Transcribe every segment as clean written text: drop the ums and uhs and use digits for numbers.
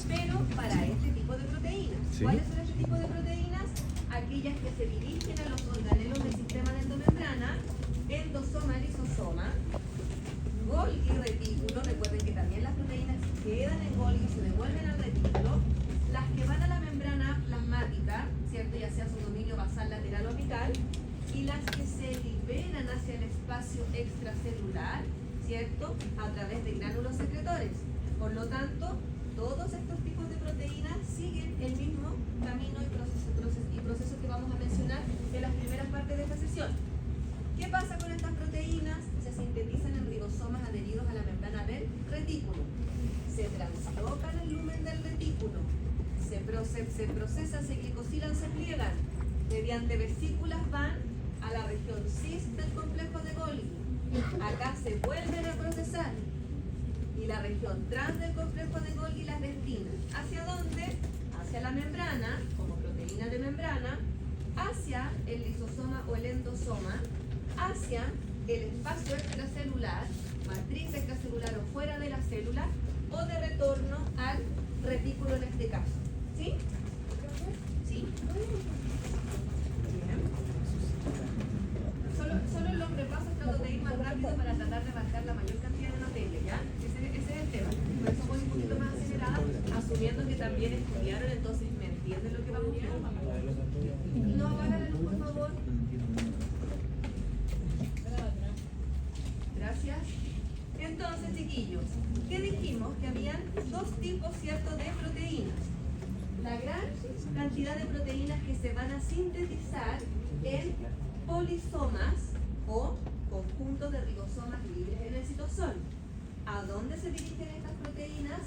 pero para este tipo de proteínas. Sí. ¿Cuáles son este tipo de proteínas? Aquellas que se dirigen a los organelos del sistema de endomembrana, endosoma, lisosoma, Golgi, retículo. Recuerden que también las proteínas quedan en Golgi y se devuelven al retículo. Las que van a la membrana plasmática, ¿cierto? Ya sea su dominio basal, lateral o apical, y las que se liberan hacia el espacio extracelular, ¿cierto? A través de gránulos secretores. Por lo tanto, todos estos tipos de proteínas siguen el mismo camino y proceso que vamos a mencionar en las primeras partes de esta sesión. ¿Qué pasa con estas proteínas? Se sintetizan en ribosomas adheridos a la membrana del retículo. Se translocan el lumen del retículo. Se procesan, se glicosilan, se pliegan. Mediante vesículas van a la región cis del complejo de Golgi. Acá se vuelven a procesar. Y la región trans del complejo de Golgi las destina. ¿Hacia dónde? Hacia la membrana, como proteína de membrana, hacia el lisosoma o el endosoma, hacia el espacio extracelular, matriz extracelular o fuera de la célula, o de retorno al retículo en este caso. ¿Sí? ¿Sí? Bien. Solo los repasos trato de ir más rápido para tratar de abarcar la mayor cantidad de materia, ¿ya? Ese es el tema. Por eso voy un poquito más acelerada, asumiendo que también estudiaron, entonces me entienden lo que vamos a ver. No, apaga la luz, por favor. Gracias. Entonces, chiquillos, ¿qué dijimos? Que habían dos tipos, ¿cierto?, de proteínas. La gran cantidad de proteínas que se van a sintetizar en polisomas o conjuntos de ribosomas libres en el citosol. ¿A dónde se dirigen estas proteínas?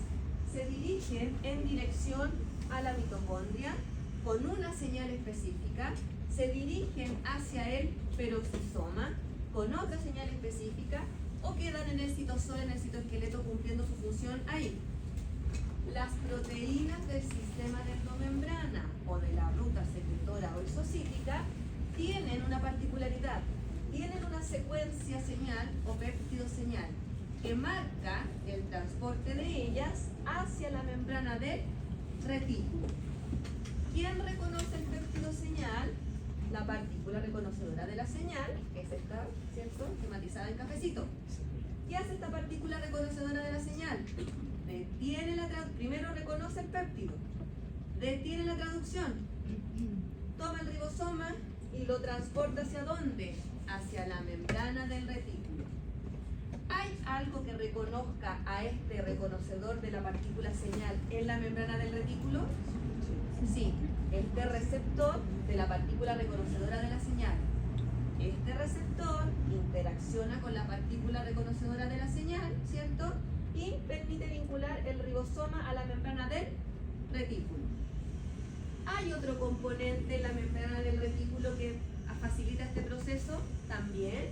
Se dirigen en dirección a la mitocondria con una señal específica, se dirigen hacia el peroxisoma con otra señal específica, o quedan en el citosol, en el citoesqueleto, cumpliendo su función ahí. Las proteínas del sistema de endomembrana o de la ruta secretora o isocítica tienen una particularidad, tienen una secuencia señal o péptido señal que marca el transporte de ellas hacia la membrana del retículo. ¿Quién reconoce el péptido señal? La partícula reconocedora de la señal, que es esta, ¿cierto?, esquematizada en cafecito. ¿Qué hace esta partícula reconocedora de la señal? Detiene primero reconoce el péptido, detiene la traducción, toma el ribosoma y lo transporta ¿hacia dónde? Hacia la membrana del retículo. ¿Hay algo que reconozca a este reconocedor de la partícula señal en la membrana del retículo? Sí, este receptor de la partícula reconocedora de la señal. Este receptor interacciona con la partícula reconocedora de la señal, ¿cierto? Y permite vincular el ribosoma a la membrana del retículo. ¿Hay otro componente en la membrana del retículo que facilita este proceso? También.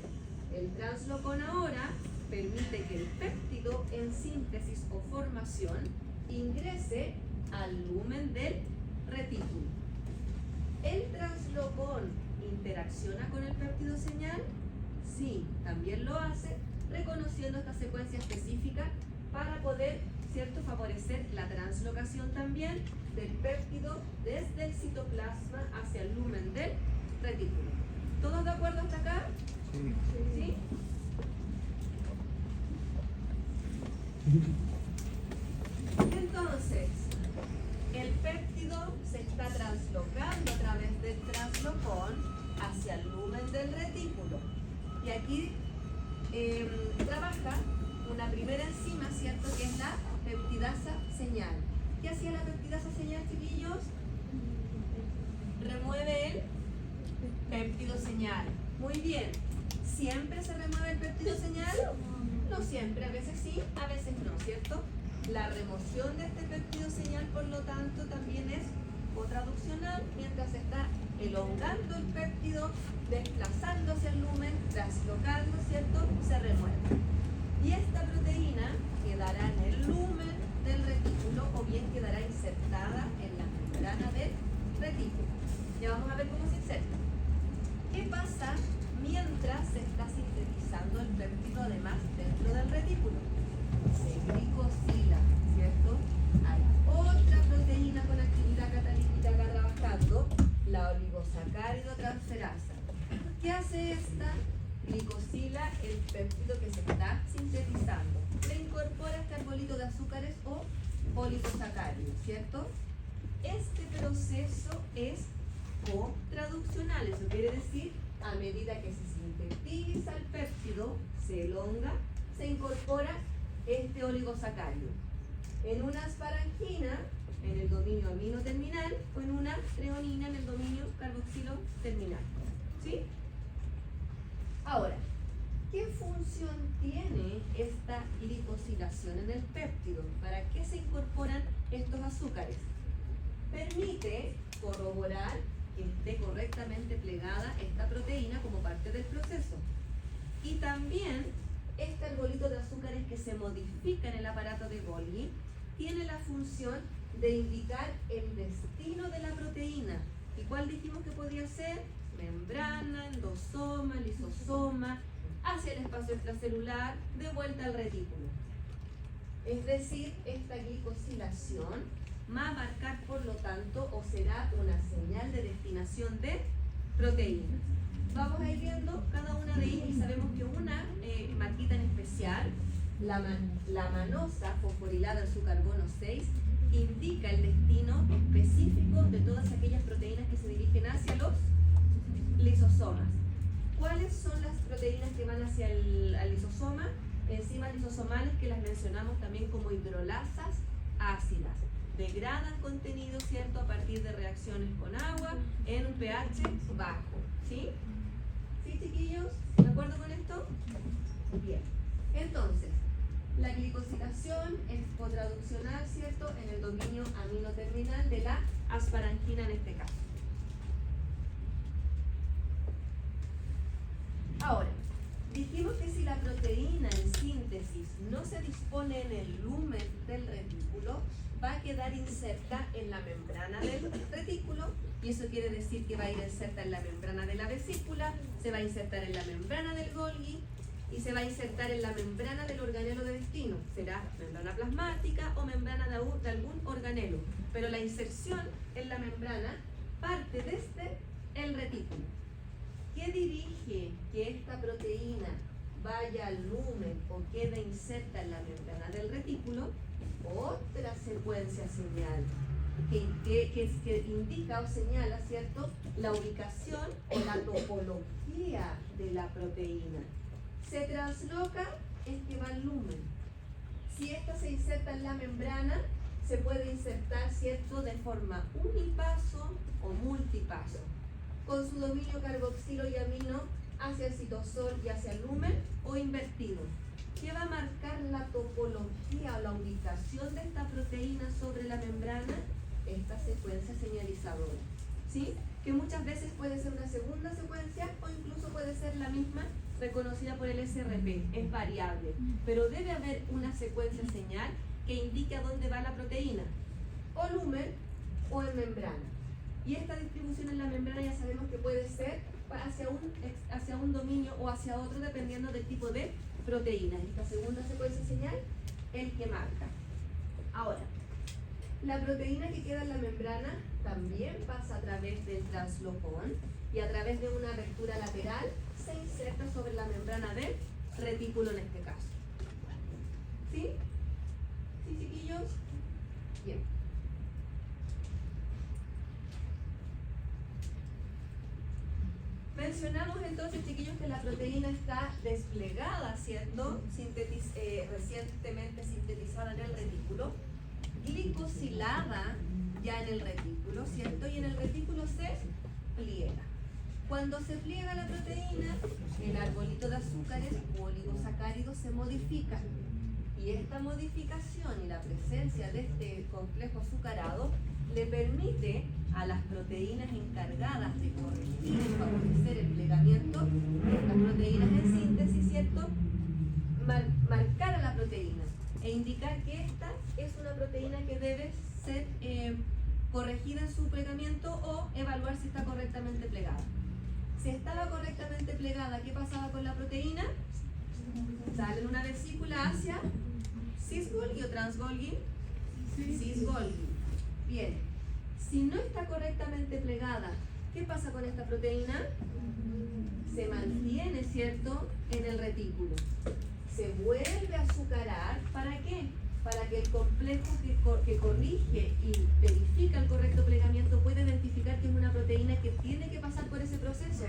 El translocón ahora permite que el péptido en síntesis o formación ingrese al lumen del retículo. ¿El translocón interacciona con el péptido señal? Sí, también lo hace, reconociendo esta secuencia específica para poder, ¿cierto?, favorecer la translocación también del péptido desde el citoplasma hacia el lumen del retículo. ¿Todos de acuerdo hasta acá? Sí. ¿Sí? Entonces, el péptido se está translocando a través del translocón hacia el lumen del retículo. Y aquí trabaja una primera enzima, ¿cierto?, que es la peptidasa señal. ¿Qué hacía la peptidasa señal, chiquillos? Remueve el péptido señal. Muy bien. ¿Siempre se remueve el péptido señal? No siempre, a veces sí, a veces no, ¿cierto? La remoción de este péptido señal, por lo tanto, también es cotraduccional, mientras se está elongando el péptido, desplazando hacia el lumen, traslocando, ¿cierto? Se remueve. Y esta proteína quedará en el lumen del retículo o bien quedará insertada en la membrana del retículo. Ya vamos a ver cómo se inserta. ¿Qué pasa mientras se está sintetizando el péptido además dentro del retículo? Se glicosila, ¿cierto? Hay ¿Qué hace esta? Glicosila el péptido que se está sintetizando. Le incorpora este arbolito de azúcares o oligosacáridos, ¿cierto? Este proceso es cotraduccional, eso quiere decir, a medida que se sintetiza el péptido, se elonga, se incorpora este oligosacárido en una asparagina en el dominio amino terminal o en una treonina en el dominio carboxilo terminal. ¿Sí? Ahora, ¿qué función tiene esta glicosilación en el péptido? ¿Para qué se incorporan estos azúcares? Permite corroborar que esté correctamente plegada esta proteína como parte del proceso. Y también este arbolito de azúcares que se modifica en el aparato de Golgi tiene la función de indicar el destino de la proteína. ¿Y cuál dijimos que podía ser? Membrana, endosoma, lisosoma, hacia el espacio extracelular, de vuelta al retículo. Es decir, esta glicosilación va a marcar, por lo tanto, o será una señal de destinación de proteínas. Vamos a ir viendo cada una de ellas y sabemos que una marquita en especial, la manosa fosforilada en su carbono 6, indica el destino específico de todas aquellas proteínas que se dirigen hacia los lisosomas. ¿Cuáles son las proteínas que van hacia el lisosoma? Enzimas lisosomales que las mencionamos también como hidrolasas ácidas. Degradan contenido, ¿cierto?, a partir de reacciones con agua en un pH bajo. ¿Sí? ¿Sí, chiquillos? ¿De acuerdo con esto? Bien. Entonces, la glicosilación es cotraduccional, ¿cierto?, en el dominio amino terminal de la asparagina en este caso. Ahora, dijimos que si la proteína en síntesis no se dispone en el lumen del retículo, va a quedar inserta en la membrana del retículo, y eso quiere decir que va a ir inserta en la membrana de la vesícula, se va a insertar en la membrana del Golgi y se va a insertar en la membrana del organelo de destino. Será membrana plasmática o membrana de algún organelo, pero la inserción en la membrana parte desde el retículo. ¿Qué dirige que esta proteína vaya al lumen o quede inserta en la membrana del retículo? Otra secuencia señal que indica o señala, ¿cierto?, la ubicación o la topología de la proteína. Se trasloca el que va al lumen. Si esta se inserta en la membrana, se puede insertar, ¿cierto?, de forma unipaso o multipaso, con su dominio carboxilo y amino hacia el citosol y hacia el lumen, o invertido. ¿Qué va a marcar la topología o la ubicación de esta proteína sobre la membrana? Esta secuencia señalizadora, ¿sí?, que muchas veces puede ser una segunda secuencia o incluso puede ser la misma reconocida por el SRP, es variable, pero debe haber una secuencia señal que indique a dónde va la proteína, o lumen o en membrana. Y esta distribución en la membrana ya sabemos que puede ser hacia un dominio o hacia otro, dependiendo del tipo de proteína. Esta segunda secuencia señal, el que marca. Ahora, la proteína que queda en la membrana también pasa a través del translocón y a través de una abertura lateral se inserta sobre la membrana del retículo en este caso. ¿Sí? ¿Sí, chiquillos? Bien. Mencionamos entonces, chiquillos, que la proteína está desplegada, ¿cierto?, recientemente sintetizada en el retículo, glicosilada ya en el retículo, ¿cierto?, y en el retículo se pliega. Cuando se pliega la proteína, el arbolito de azúcares o oligosacáridos se modifica, y esta modificación y la presencia de este complejo azucarado le permite a las proteínas encargadas de corregir y favorecer el plegamiento de estas proteínas en síntesis, ¿cierto?, marcar a la proteína e indicar que esta es una proteína que debe ser corregida en su plegamiento o evaluar si está correctamente plegada. Si estaba correctamente plegada, ¿qué pasaba con la proteína? Sale en una vesícula hacia cis-Golgi o trans-Golgi, cis-Golgi. Bien, si no está correctamente plegada, ¿qué pasa con esta proteína? Se mantiene, ¿cierto?, en el retículo. Se vuelve a azucarar, ¿para qué? Para que el complejo que corrige y verifica el correcto plegamiento pueda identificar que es una proteína que tiene que pasar por ese proceso.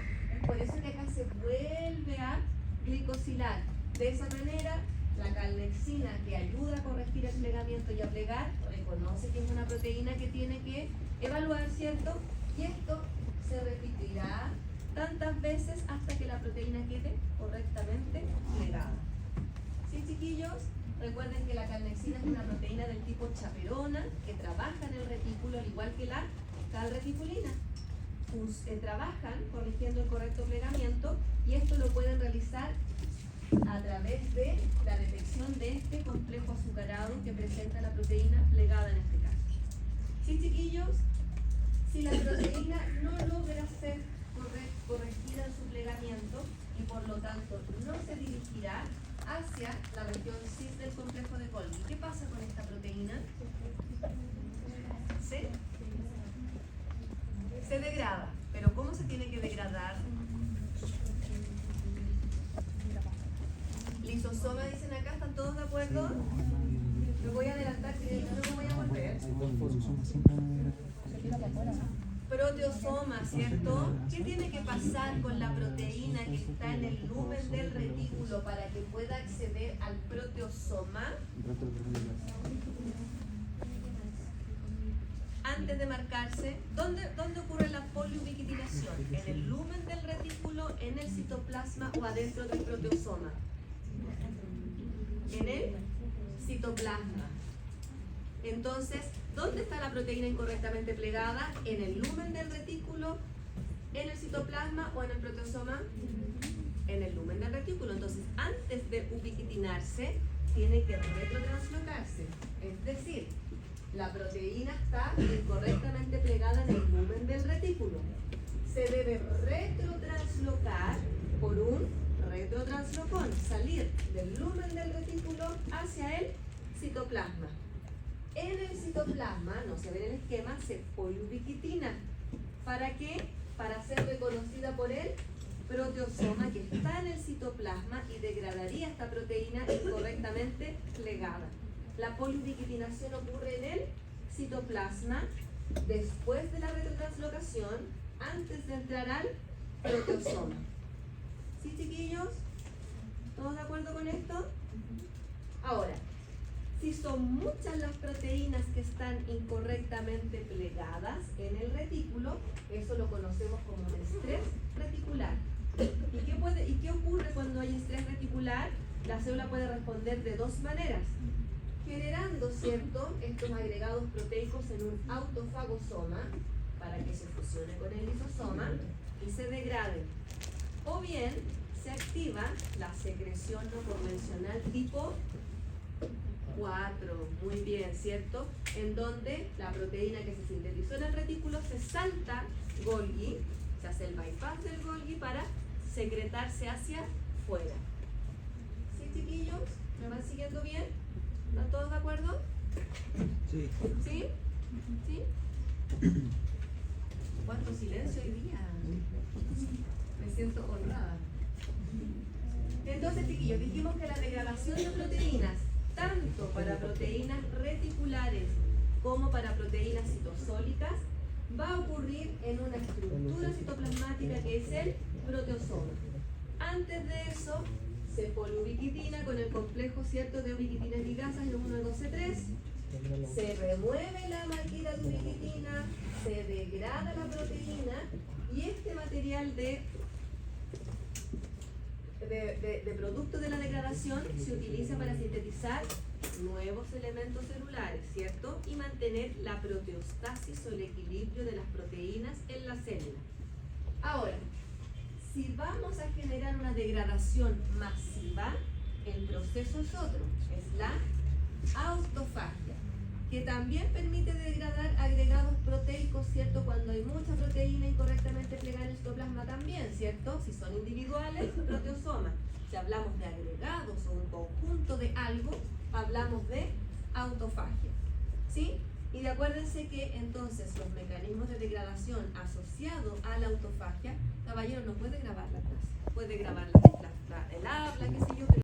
Por eso que acá se vuelve a glicosilar. De esa manera, la calnexina, que ayuda a corregir el plegamiento y a plegar, reconoce que es una proteína que tiene que evaluar, ¿cierto? Y esto se repetirá tantas veces hasta que la proteína quede correctamente plegada. ¿Sí, chiquillos? Recuerden que la calnexina es una proteína del tipo chaperona que trabaja en el retículo al igual que la calreticulina. Trabajan corrigiendo el correcto plegamiento y esto lo pueden realizar a través de la detección de este complejo azucarado que presenta la proteína plegada en este caso. ¿Sí, chiquillos? Si la proteína no logra ser corregida en su plegamiento y por lo tanto no se dirigirá hacia la región cis del complejo de Golgi. ¿Qué pasa con esta proteína? Se degrada. ¿Pero cómo se tiene que degradar? Lisosoma, dicen acá, ¿están todos de acuerdo? Me voy a adelantar que no me voy a volver. Proteosoma, ¿cierto? ¿Qué tiene que pasar con la proteína que está en el lumen del retículo para que pueda acceder al proteosoma? Antes de marcarse, ¿dónde ocurre la poliubiquitinación? ¿En el lumen del retículo, en el citoplasma o adentro del proteosoma? En el citoplasma. Entonces, ¿dónde está la proteína incorrectamente plegada? ¿En el lumen del retículo, en el citoplasma o en el proteosoma? En el lumen del retículo. Entonces, antes de ubiquitinarse, tiene que retrotranslocarse. Es decir, la proteína está incorrectamente plegada en el lumen del retículo. Se debe retrotranslocar por un retrotranslocon:salir del lumen del retículo hacia el citoplasma. En el citoplasma, no se ve en el esquema, se poliubiquitina. ¿Para qué? Para ser reconocida por el proteosoma que está en el citoplasma y degradaría esta proteína incorrectamente plegada. La poliubiquitinación ocurre en el citoplasma después de la retrotranslocación, antes de entrar al proteosoma. ¿Sí, chiquillos? ¿Todos de acuerdo con esto? Ahora, si son muchas las proteínas que están incorrectamente plegadas en el retículo, eso lo conocemos como un estrés reticular. ¿Y qué ocurre cuando hay estrés reticular? La célula puede responder de dos maneras: generando, ¿cierto?, estos agregados proteicos en un autofagosoma para que se fusione con el lisosoma y se degraden. O bien se activa la secreción no convencional tipo 4, muy bien, ¿cierto? En donde la proteína que se sintetizó en el retículo se salta Golgi, se hace el bypass del Golgi para secretarse hacia fuera. ¿Sí, chiquillos? ¿Me van siguiendo bien? ¿Están todos de acuerdo? Sí. ¿Sí? ¿Sí? ¿Cuánto silencio hoy día? Me siento honrada. Entonces, chiquillos, dijimos que la degradación de proteínas, tanto para proteínas reticulares como para proteínas citosólicas, va a ocurrir en una estructura citoplasmática que es el proteosoma. Antes de eso, se poliubiquitina con el complejo, ¿cierto?, de ubiquitinas ligasas, el 1, 2, 3. Se remueve la marquita de ubiquitina, se degrada la proteína y este material de producto de la degradación se utiliza para sintetizar nuevos elementos celulares, ¿cierto? Y mantener la proteostasis o el equilibrio de las proteínas en la célula. Ahora, si vamos a generar una degradación masiva, el proceso es otro, es la autofagia, que también permite degradar agregados proteicos, ¿cierto? Cuando hay mucha proteína incorrectamente plegada en el citoplasma también, ¿cierto? Si son individuales, proteosoma. Si hablamos de agregados o un conjunto de algo, hablamos de autofagia, ¿sí? Y acuérdense que entonces los mecanismos de degradación asociados a la la autofagia, caballero, no puede grabar la clase. Puede grabar el habla, qué sé yo, pero